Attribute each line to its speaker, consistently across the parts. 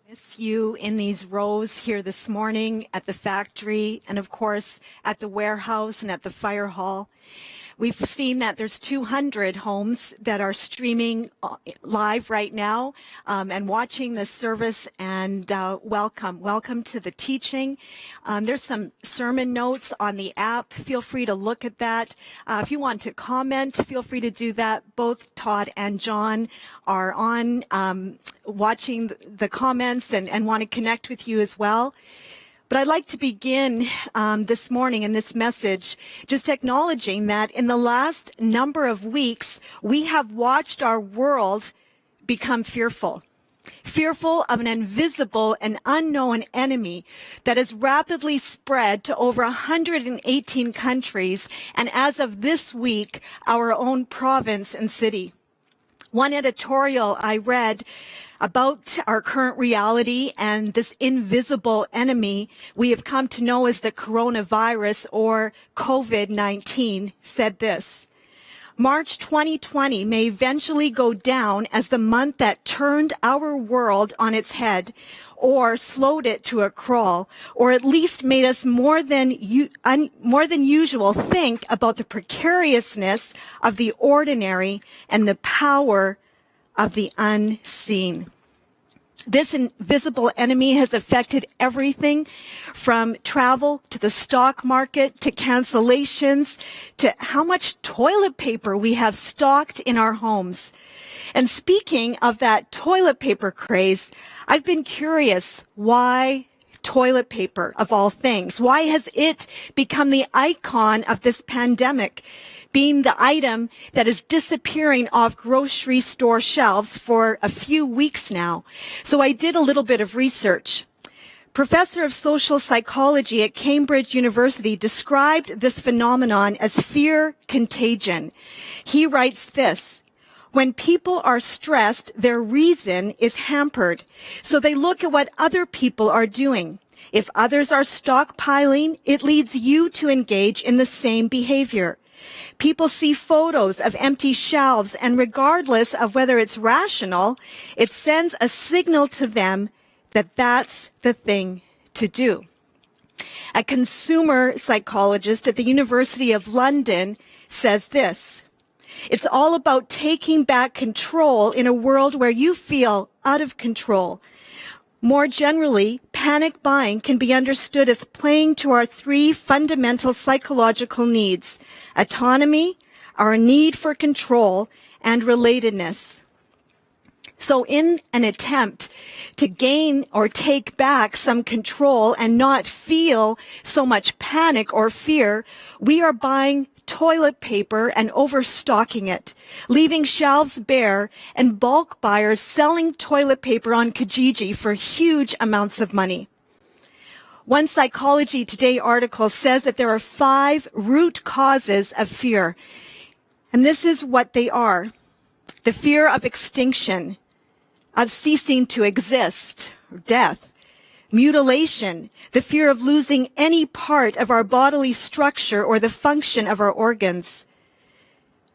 Speaker 1: Miss you in these rows here this morning at the factory and of course at the warehouse and at the fire hall. We've seen that there's 200 homes that are streaming live right now and watching this service, and welcome to the teaching. There's some sermon notes on the app. Feel free to look at that. If you want to comment, feel free to do that. Both Todd and John are on watching the comments and want to connect with you as well. But I'd like to begin this morning in this message just acknowledging that in the last number of weeks, we have watched our world become fearful of an invisible and unknown enemy that has rapidly spread to over 118 countries, and as of this week, our own province and city. One editorial I read about our current reality and this invisible enemy we have come to know as the coronavirus or COVID-19 said this: March 2020 may eventually go down as the month that turned our world on its head, or slowed it to a crawl, or at least made us more than usual think about the precariousness of the ordinary and the power of the unseen. This invisible enemy has affected everything from travel to the stock market to cancellations to how much toilet paper we have stocked in our homes. And speaking of that toilet paper craze, I've been curious, why toilet paper of all things? Why has it become the icon of this pandemic, being the item that is disappearing off grocery store shelves for a few weeks now? So I did a little bit of research. Professor of social psychology at Cambridge University described this phenomenon as fear contagion. He writes this: when people are stressed, their reason is hampered. So they look at what other people are doing. If others are stockpiling, it leads you to engage in the same behavior. People see photos of empty shelves, and regardless of whether it's rational, it sends a signal to them that that's the thing to do. A consumer psychologist at the University of London says this: it's all about taking back control in a world where you feel out of control. More generally, panic buying can be understood as playing to our three fundamental psychological needs: autonomy, our need for control, and relatedness. So in an attempt to gain or take back some control and not feel so much panic or fear, we are buying toilet paper and overstocking it, leaving shelves bare, and bulk buyers selling toilet paper on Kijiji for huge amounts of money. One Psychology Today article says that there are 5 root causes of fear, and this is what they are: the fear of extinction, of ceasing to exist, death; mutilation, the fear of losing any part of our bodily structure or the function of our organs.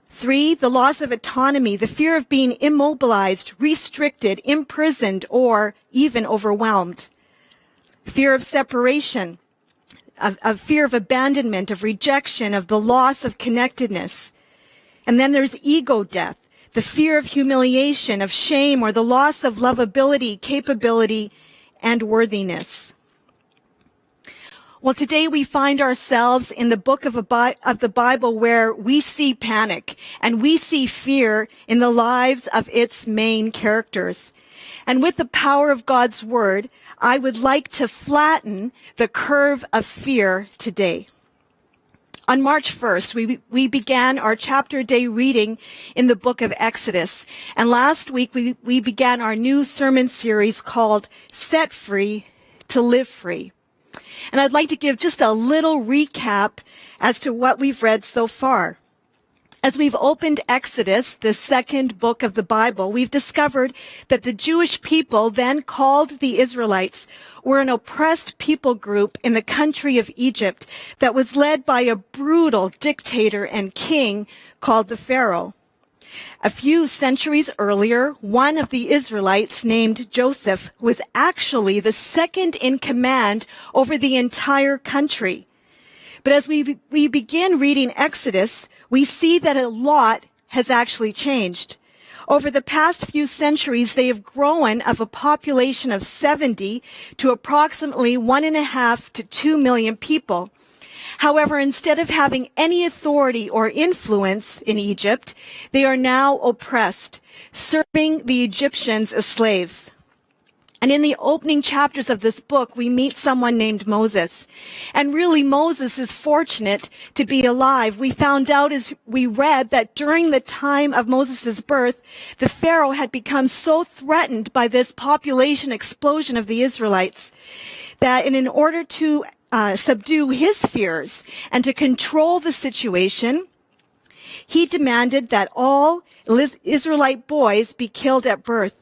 Speaker 1: 3, the loss of autonomy, the fear of being immobilized, restricted, imprisoned, or even overwhelmed. Fear of separation, of fear of abandonment, of rejection, of the loss of connectedness. And then there's ego death, the fear of humiliation, of shame, or the loss of lovability, capability, and worthiness. Well, today we find ourselves in the book of the Bible where we see panic and we see fear in the lives of its main characters. And with the power of God's word, I would like to flatten the curve of fear today. On March 1st, we began our chapter day reading in the book of Exodus. And last week, we began our new sermon series called Set Free to Live Free. And I'd like to give just a little recap as to what we've read so far. As we've opened Exodus, the second book of the Bible, we've discovered that the Jewish people, then called the Israelites, were an oppressed people group in the country of Egypt that was led by a brutal dictator and king called the Pharaoh. A few centuries earlier, one of the Israelites named Joseph was actually the second in command over the entire country. But as we begin reading Exodus, we see that a lot has actually changed. Over the past few centuries, they have grown of a population of 70 to approximately 1.5 to 2 million people. However, instead of having any authority or influence in Egypt, they are now oppressed, serving the Egyptians as slaves. And in the opening chapters of this book, we meet someone named Moses. And really, Moses is fortunate to be alive. We found out as we read that during the time of Moses' birth, the Pharaoh had become so threatened by this population explosion of the Israelites that in order to subdue his fears and to control the situation, he demanded that all Israelite boys be killed at birth.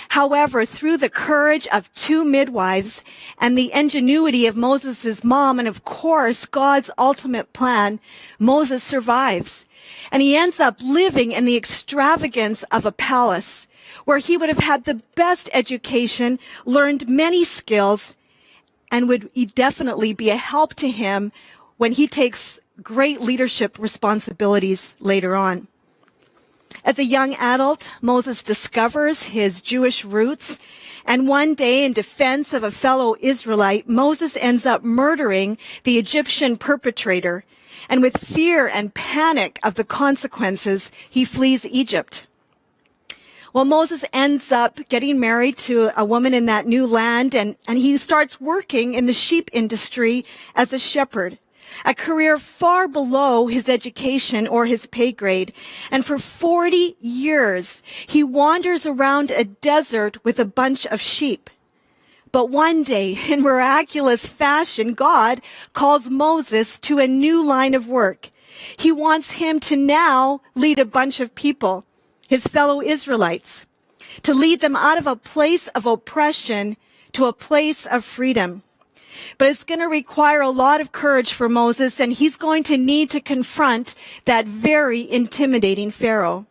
Speaker 1: However, through the courage of 2 midwives and the ingenuity of Moses' mom, and of course, God's ultimate plan, Moses survives. And he ends up living in the extravagance of a palace where he would have had the best education, learned many skills, and would definitely be a help to him when he takes great leadership responsibilities later on. As a young adult, Moses discovers his Jewish roots, and one day, in defense of a fellow Israelite, Moses ends up murdering the Egyptian perpetrator, and with fear and panic of the consequences, he flees Egypt. Well, Moses ends up getting married to a woman in that new land, and he starts working in the sheep industry as a shepherd, a career far below his education or his pay grade. And for 40 years, he wanders around a desert with a bunch of sheep. But one day, in miraculous fashion, God calls Moses to a new line of work. He wants him to now lead a bunch of people, his fellow Israelites, to lead them out of a place of oppression to a place of freedom. But it's going to require a lot of courage for Moses, and he's going to need to confront that very intimidating Pharaoh.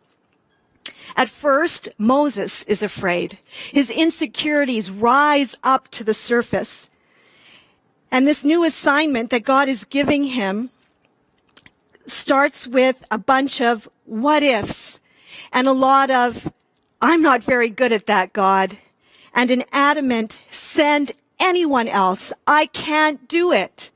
Speaker 1: At first, Moses is afraid. His insecurities rise up to the surface. And this new assignment that God is giving him starts with a bunch of what ifs and a lot of, I'm not very good at that, God, and an adamant, send anyone else. I can't do it.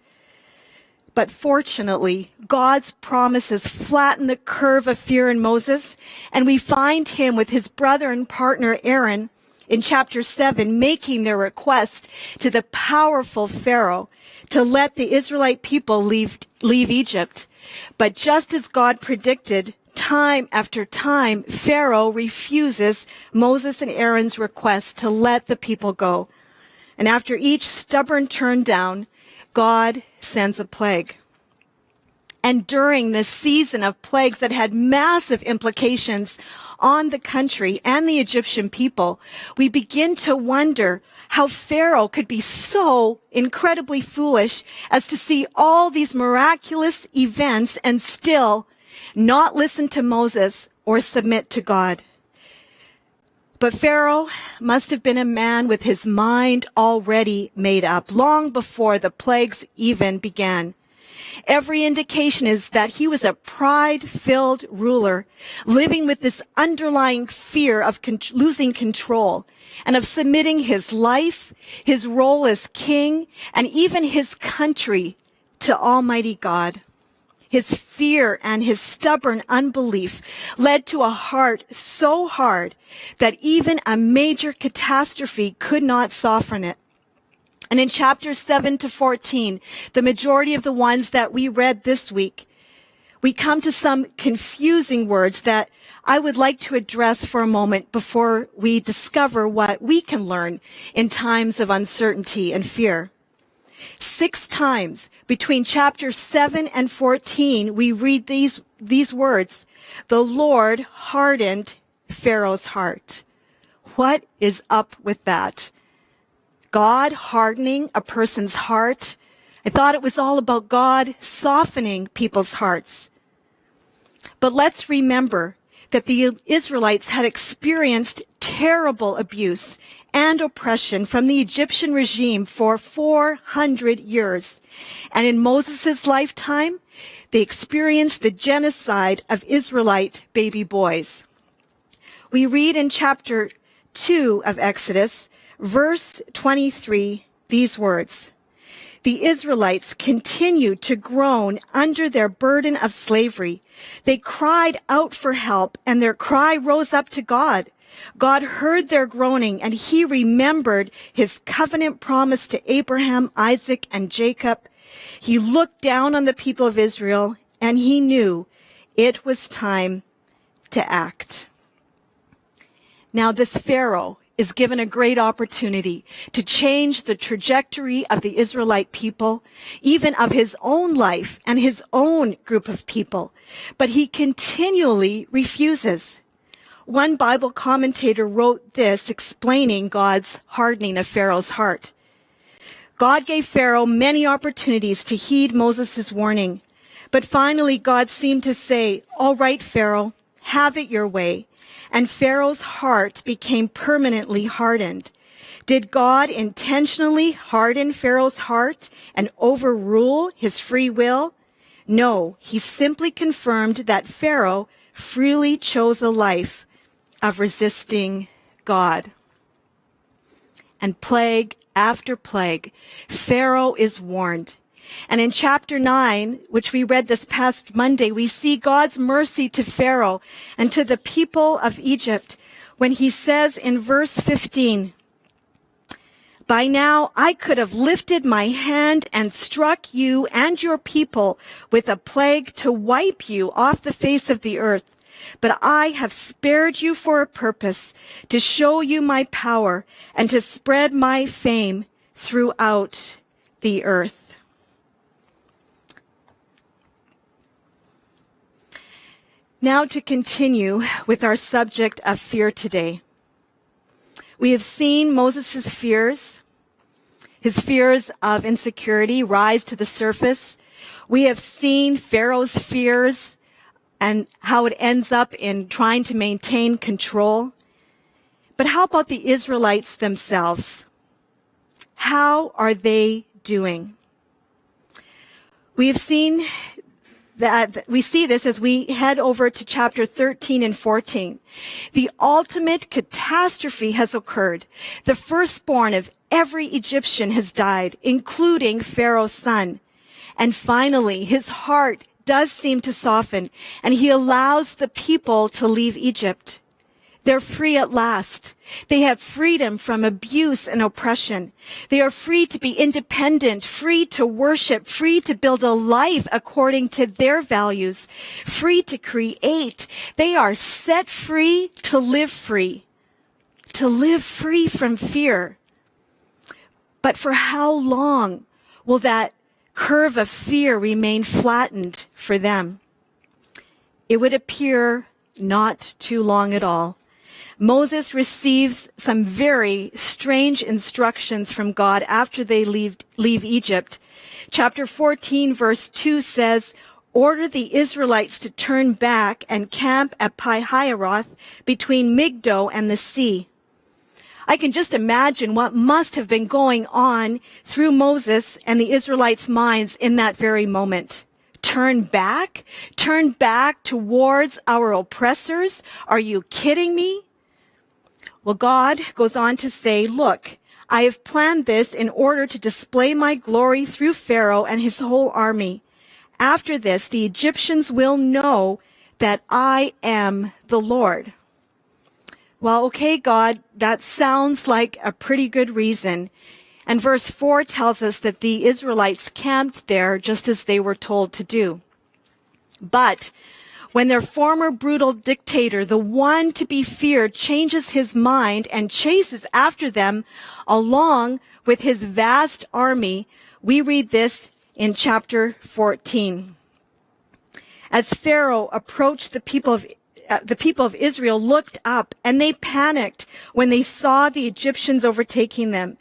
Speaker 1: But fortunately, God's promises flatten the curve of fear in Moses, and we find him with his brother and partner Aaron in chapter 7 making their request to the powerful Pharaoh to let the Israelite people leave Egypt. But just as God predicted, time after time, Pharaoh refuses Moses and Aaron's request to let the people go. And after each stubborn turn down, God sends a plague. And during this season of plagues that had massive implications on the country and the Egyptian people, we begin to wonder how Pharaoh could be so incredibly foolish as to see all these miraculous events and still not listen to Moses or submit to God. But Pharaoh must have been a man with his mind already made up long before the plagues even began. Every indication is that he was a pride-filled ruler, living with this underlying fear of losing control and of submitting his life, his role as king, and even his country to Almighty God. His fear and his stubborn unbelief led to a heart so hard that even a major catastrophe could not soften it. And in chapters 7 to 14, the majority of the ones that we read this week, we come to some confusing words that I would like to address for a moment before we discover what we can learn in times of uncertainty and fear. 6 times between chapter 7 and 14, we read these words, the Lord hardened Pharaoh's heart. What is up with that? God hardening a person's heart? I thought it was all about God softening people's hearts. But let's remember that the Israelites had experienced terrible abuse and oppression from the Egyptian regime for 400 years. And in Moses' lifetime, they experienced the genocide of Israelite baby boys. We read in chapter 2 of Exodus, verse 23, these words: "The Israelites continued to groan under their burden of slavery. They cried out for help, and their cry rose up to God. God heard their groaning, and he remembered his covenant promise to Abraham, Isaac, and Jacob. He looked down on the people of Israel, and he knew it was time to act." Now, this Pharaoh is given a great opportunity to change the trajectory of the Israelite people, even of his own life and his own group of people. But he continually refuses. One Bible commentator wrote this, explaining God's hardening of Pharaoh's heart. God gave Pharaoh many opportunities to heed Moses' warning. But finally, God seemed to say, "All right, Pharaoh, have it your way." And Pharaoh's heart became permanently hardened. Did God intentionally harden Pharaoh's heart and overrule his free will? No, he simply confirmed that Pharaoh freely chose a life of resisting God. And plague after plague, Pharaoh is warned. And in chapter 9, which we read this past Monday, we see God's mercy to Pharaoh and to the people of Egypt when he says in verse 15, "By now I could have lifted my hand and struck you and your people with a plague to wipe you off the face of the earth. But I have spared you for a purpose, to show you my power and to spread my fame throughout the earth." Now to continue with our subject of fear today. We have seen Moses' fears, his fears of insecurity rise to the surface. We have seen Pharaoh's fears and how it ends up in trying to maintain control. But how about the Israelites themselves? How are they doing? We see this as we head over to chapter 13 and 14. The ultimate catastrophe has occurred. The firstborn of every Egyptian has died, including Pharaoh's son. And finally, his heart does seem to soften, and he allows the people to leave Egypt. They're free at last. They have freedom from abuse and oppression. They are free to be independent, free to worship, free to build a life according to their values, free to create. They are set free to live free from fear. But for how long will that curve of fear remain flattened for them? It would appear not too long at all. Moses receives some very strange instructions from God after they leave Egypt. Chapter 14, verse 2 says, "Order the Israelites to turn back and camp at Pi-hahiroth between Migdol and the sea." I can just imagine what must have been going on through Moses and the Israelites' minds in that very moment. Turn back? Turn back towards our oppressors? Are you kidding me? Well, God goes on to say, "Look, I have planned this in order to display my glory through Pharaoh and his whole army. After this, the Egyptians will know that I am the Lord." Well, okay, God, that sounds like a pretty good reason. And verse 4 tells us that the Israelites camped there just as they were told to do. But when their former brutal dictator, the one to be feared, changes his mind and chases after them along with his vast army, we read this in chapter 14. As Pharaoh approached, the people of Israel looked up and they panicked when they saw the Egyptians overtaking them.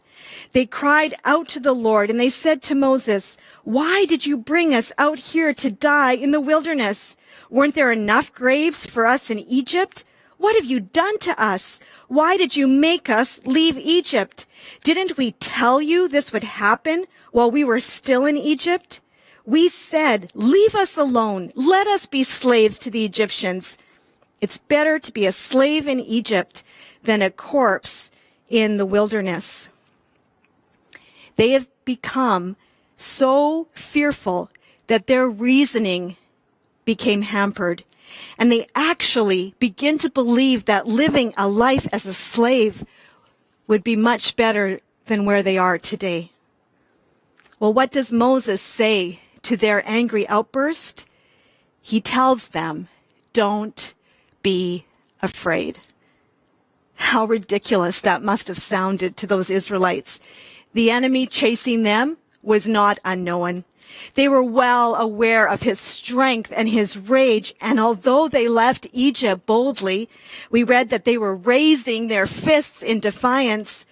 Speaker 1: They cried out to the Lord, and they said to Moses, "Why did you bring us out here to die in the wilderness? Weren't there enough graves for us in Egypt? What have you done to us? Why did you make us leave Egypt? Didn't we tell you this would happen while we were still in Egypt? We said, 'Leave us alone. Let us be slaves to the Egyptians.' It's better to be a slave in Egypt than a corpse in the wilderness." They have become so fearful that their reasoning became hampered. And they actually begin to believe that living a life as a slave would be much better than where they are today. Well, what does Moses say to their angry outburst? He tells them, "Don't be afraid." How ridiculous that must have sounded to those Israelites. The enemy chasing them was not unknown. They were well aware of his strength and his rage, and although they left Egypt boldly, we read that they were raising their fists in defiance.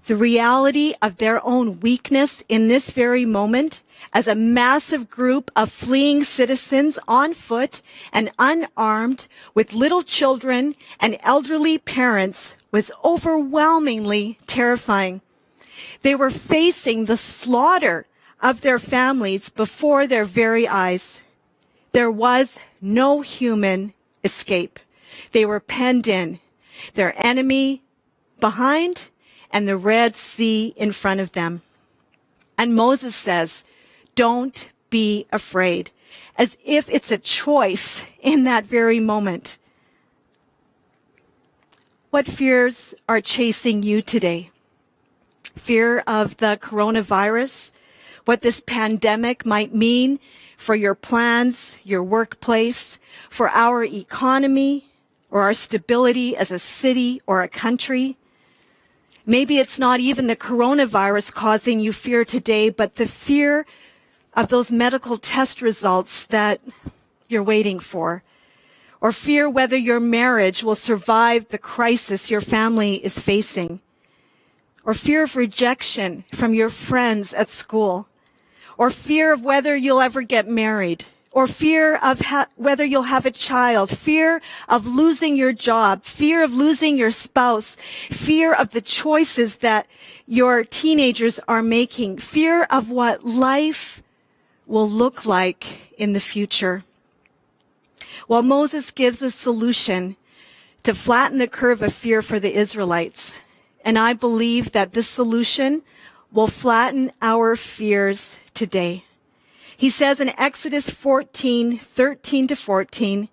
Speaker 1: The reality of their own weakness in this very moment, as a massive group of fleeing citizens on foot and unarmed with little children and elderly parents, was overwhelmingly terrifying. They were facing the slaughter of their families before their very eyes. There was no human escape. They were penned in, their enemy behind and the Red Sea in front of them. And Moses says, "Don't be afraid," as if it's a choice in that very moment. What fears are chasing you today? Fear of the coronavirus, what this pandemic might mean for your plans, your workplace, for our economy, or our stability as a city or a country. Maybe it's not even the coronavirus causing you fear today, but the fear of those medical test results that you're waiting for, or fear whether your marriage will survive the crisis your family is facing, or fear of rejection from your friends at school, or fear of whether you'll ever get married, or fear of whether you'll have a child, fear of losing your job, fear of losing your spouse, fear of the choices that your teenagers are making, fear of what life will look like in the future. Well, Moses gives a solution to flatten the curve of fear for the Israelites. And I believe that this solution will flatten our fears today. He says in Exodus 14:13-14,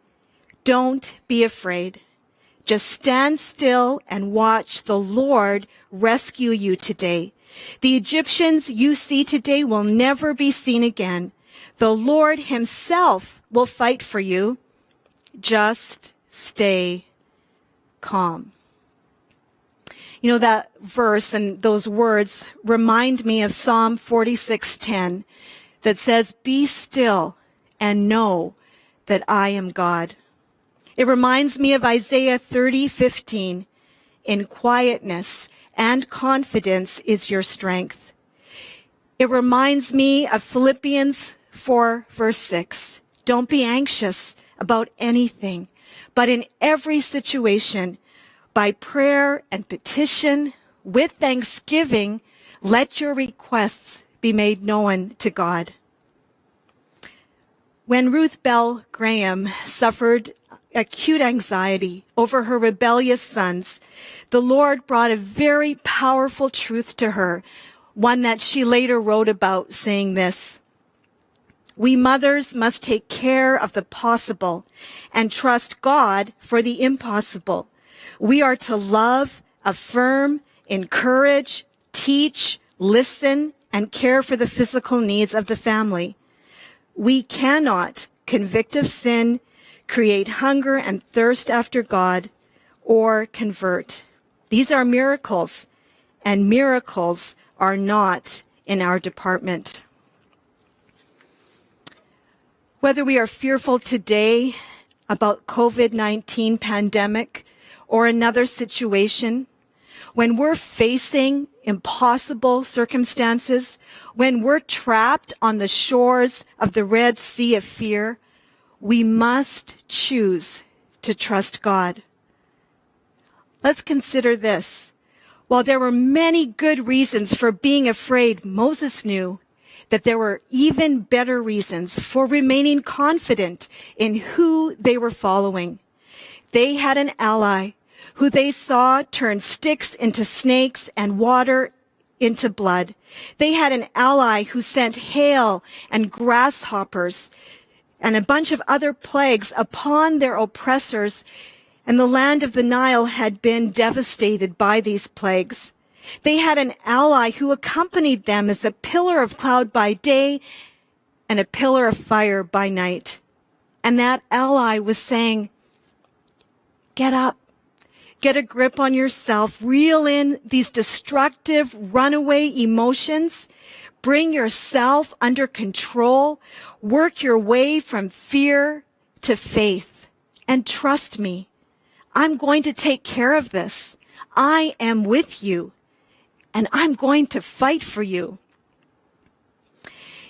Speaker 1: "Don't be afraid. Just stand still and watch the Lord rescue you today. The Egyptians you see today will never be seen again. The Lord himself will fight for you. Just stay calm." You know, that verse and those words remind me of Psalm 46:10 that says, "Be still and know that I am God." It reminds me of Isaiah 30:15, "In quietness and confidence is your strength." It reminds me of Philippians 4:6, "Don't be anxious about anything, but in every situation, by prayer and petition, with thanksgiving, let your requests be made known to God." When Ruth Bell Graham suffered acute anxiety over her rebellious sons, the Lord brought a very powerful truth to her, one that she later wrote about, saying this: "We mothers must take care of the possible and trust God for the impossible. We are to love, affirm, encourage, teach, listen, and care for the physical needs of the family. We cannot convict of sin, create hunger and thirst after God, or convert. These are miracles, and miracles are not in our department." Whether we are fearful today about COVID-19 pandemic or another situation, when we're facing impossible circumstances, when we're trapped on the shores of the Red Sea of fear, we must choose to trust God. Let's consider this. While there were many good reasons for being afraid, Moses knew that there were even better reasons for remaining confident in who they were following. They had an ally who they saw turn sticks into snakes and water into blood. They had an ally who sent hail and grasshoppers and a bunch of other plagues upon their oppressors, and the land of the Nile had been devastated by these plagues. They had an ally who accompanied them as a pillar of cloud by day and a pillar of fire by night. And that ally was saying, get up, get a grip on yourself, reel in these destructive runaway emotions, bring yourself under control, work your way from fear to faith, and trust me, I'm going to take care of this. I am with you, and I'm going to fight for you.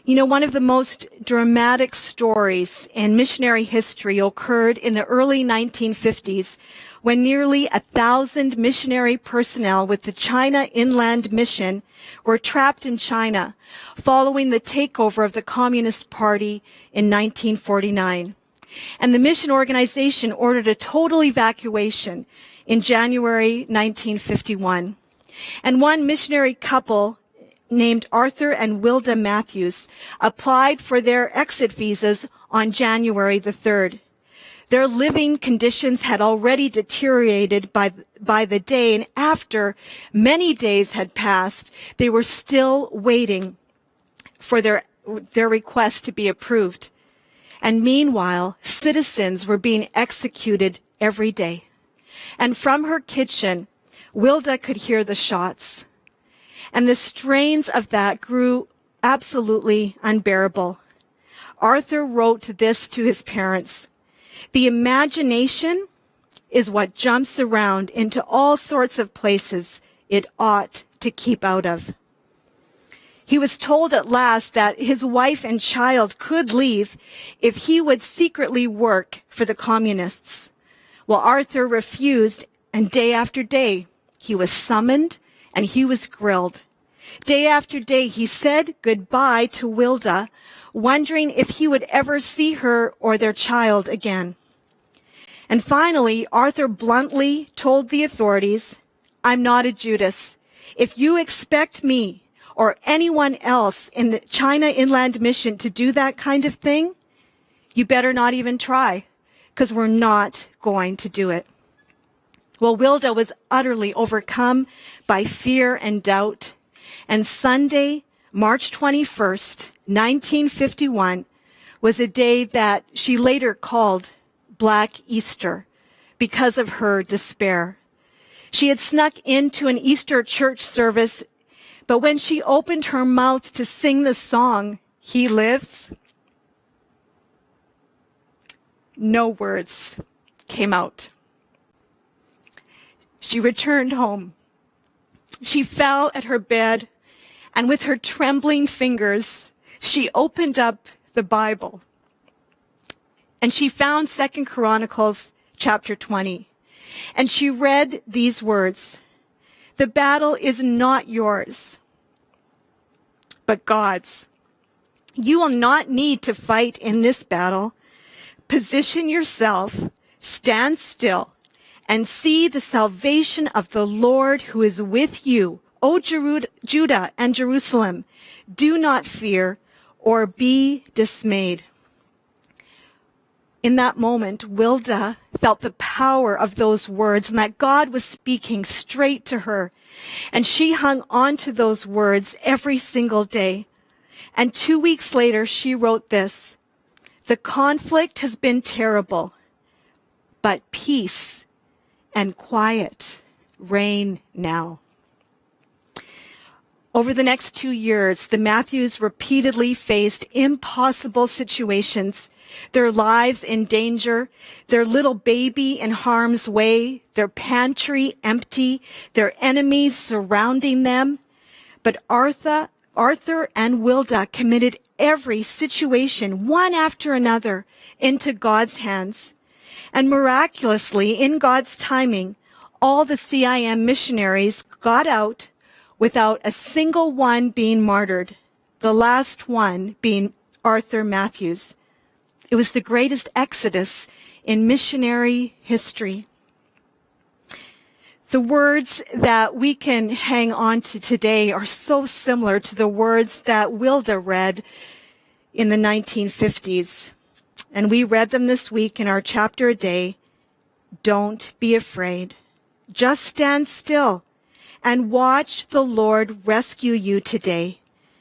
Speaker 1: You know, one of the most dramatic stories in missionary history occurred in the early 1950s when nearly 1,000 missionary personnel with the China Inland Mission were trapped in China following the takeover of the Communist Party in 1949. And the mission organization ordered a total evacuation in January 1951. And one missionary couple named Arthur and Wilda Matthews applied for their exit visas on January the 3rd. Their living conditions had already deteriorated by the day, and after many days had passed, they were still waiting for their request to be approved. And meanwhile, citizens were being executed every day. And from her kitchen, Wilda could hear the shots. And the strains of that grew absolutely unbearable. Arthur wrote this to his parents. The imagination is what jumps around into all sorts of places it ought to keep out of. He was told at last that his wife and child could leave if he would secretly work for the communists. Well, Arthur refused, and day after day, he was summoned and he was grilled. Day after day, he said goodbye to Wilda, wondering if he would ever see her or their child again. And finally, Arthur bluntly told the authorities, I'm not a Judas. If you expect me or anyone else in the China Inland Mission to do that kind of thing, you better not even try, because we're not going to do it. Well, Wilda was utterly overcome by fear and doubt. And Sunday, March 21st, 1951, was a day that she later called Black Easter because of her despair. She had snuck into an Easter church service, but when she opened her mouth to sing the song, He Lives, no words came out. She returned home. She fell at her bed, and with her trembling fingers, she opened up the Bible. And she found 2 Chronicles chapter 20. And she read these words, the battle is not yours, but God's. You will not need to fight in this battle. Position yourself, stand still, and see the salvation of the Lord who is with you, O Judah and Jerusalem. Do not fear or be dismayed. In that moment, Wilda felt the power of those words and that God was speaking straight to her. And she hung on to those words every single day. And 2 weeks later, she wrote this, the conflict has been terrible, but peace and quiet reign now. Over the next 2 years, the Matthews repeatedly faced impossible situations, their lives in danger, their little baby in harm's way, their pantry empty, their enemies surrounding them. But Arthur and Wilda committed every situation, one after another, into God's hands. And miraculously, in God's timing, all the CIM missionaries got out without a single one being martyred, the last one being Arthur Matthews. It was the greatest exodus in missionary history. The words that we can hang on to today are so similar to the words that Wilda read in the 1950s. And we read them this week in our chapter a day. Don't be afraid. Just stand still and watch the Lord rescue you today.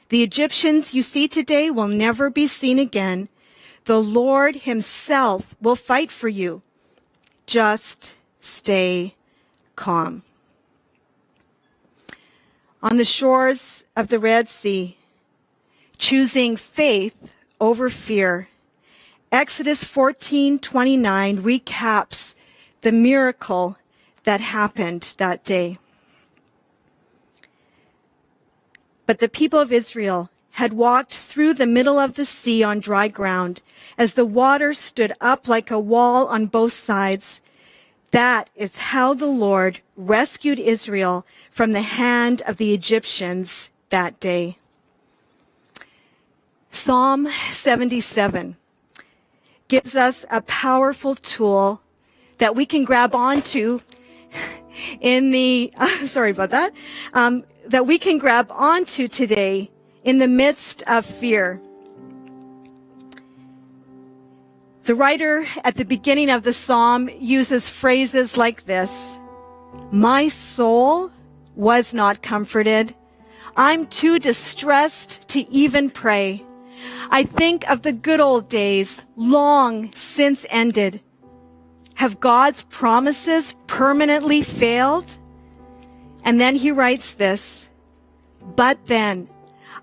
Speaker 1: The Egyptians you see today will never be seen again. The Lord himself will fight for you. Just stay calm. On the shores of the Red Sea, choosing faith over fear, Exodus 14:29 recaps the miracle that happened that day. But the people of Israel had walked through the middle of the sea on dry ground, as the water stood up like a wall on both sides. That is how the Lord rescued Israel from the hand of the Egyptians that day. Psalm 77 gives us a powerful tool that we can grab onto in the, that we can grab onto today in the midst of fear. The writer at the beginning of the psalm uses phrases like this: my soul was not comforted. I'm too distressed to even pray. I think of the good old days long since ended. Have God's promises permanently failed? And then he writes this: but then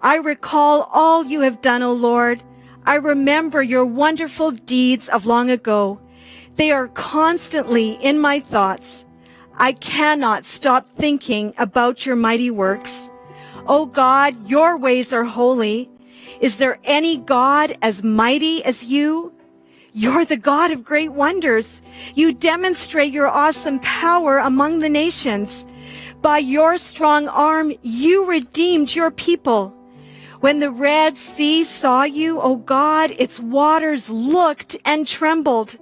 Speaker 1: I recall all you have done, O Lord. I remember your wonderful deeds of long ago. They are constantly in my thoughts. I cannot stop thinking about your mighty works. O God, your ways are holy. Is there any God as mighty as you? You're the God of great wonders. You demonstrate your awesome power among the nations. By your strong arm, you redeemed your people. When the Red Sea saw you, O God, its waters looked and trembled.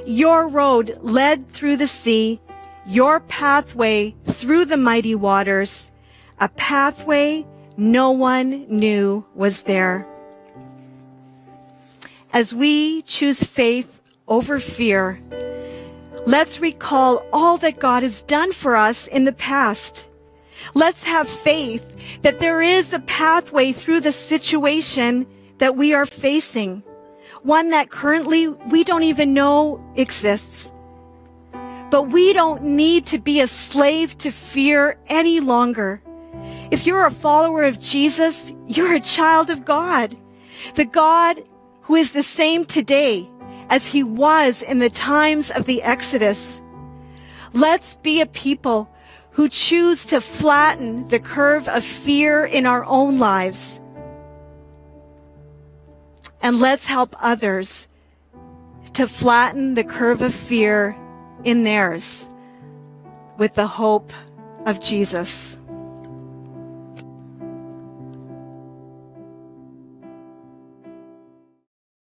Speaker 1: Your road led through the sea, your pathway through the mighty waters, a pathway no one knew was there. As we choose faith over fear, let's recall all that God has done for us in the past. Let's have faith that there is a pathway through the situation that we are facing, one that currently we don't even know exists. But we don't need to be a slave to fear any longer. If you're a follower of Jesus, you're a child of God, the God who is the same today as he was in the times of the Exodus. Let's be a people who choose to flatten the curve of fear in our own lives. And let's help others to flatten the curve of fear in theirs with the hope of Jesus.